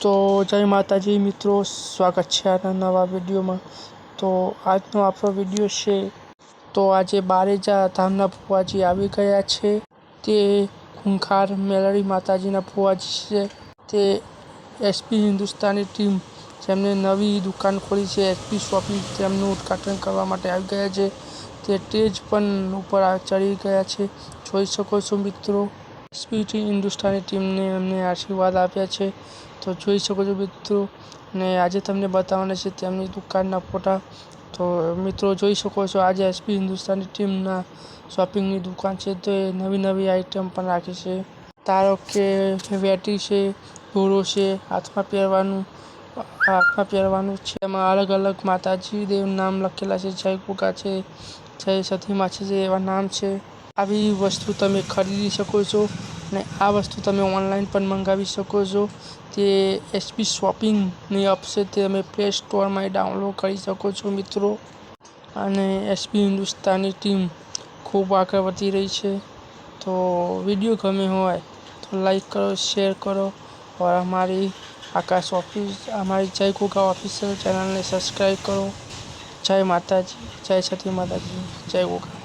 તો જય માતાજી મિત્રો, સ્વાગત છે આ નવા વિડીયોમાં। તો આજનો આપણો વિડીયો છે તો આજે બારેજા ધામના ફુવાજી આવી ગયા છે। તે ખૂંખાર મેલડી માતાજીના ફુવાજી છે। તે એસપી હિન્દુસ્તાની ટીમ જેમને નવી દુકાન ખોલી છે એસપી શોપિંગ, તેમનું ઉદ્ઘાટન કરવા માટે આવી ગયા છે। તે સ્ટેજ પણ ઉપર ચડી ગયા છે, જોઈ શકો છો મિત્રો। એસપી હિન્દુસ્તાની ટીમને એમને આશીર્વાદ આપ્યા છે, તો જોઈ શકો છો મિત્રો। ને આજે તમને બતાવવાના છે તેમની દુકાનના ફોટા। તો મિત્રો જોઈ શકો છો, આજે એસપી હિન્દુસ્તાની ટીમના શોપિંગની દુકાન છે, તો એ નવી નવી આઈટમ પણ રાખી છે। ધારો કે વેટી છે, દોરો છે, હાથમાં પહેરવાનું છે। એમાં અલગ અલગ માતાજી દેવ નામ લખેલા છે, જય ગોગા છે, જય સતીમાં છે, એવા નામ છે। આવી વસ્તુ તમે ખરીદી શકો છો અને આ વસ્તુ તમે ઓનલાઈન પણ મંગાવી શકો છો। તે એસપી શોપિંગની એપ છે, તે તમે પ્લે સ્ટોરમાં ડાઉનલોડ કરી શકો છો મિત્રો। અને એસપી હિન્દુસ્તાની ટીમ ખૂબ આગળ વધી રહી છે। તો વિડીયો ગમે હોય તો લાઈક કરો, શેર કરો और हमारी जय गोगा ऑफिशियल चैनल ने सब्सक्राइब करो। जय माता जी, जय सती माता जी, जय गोगा।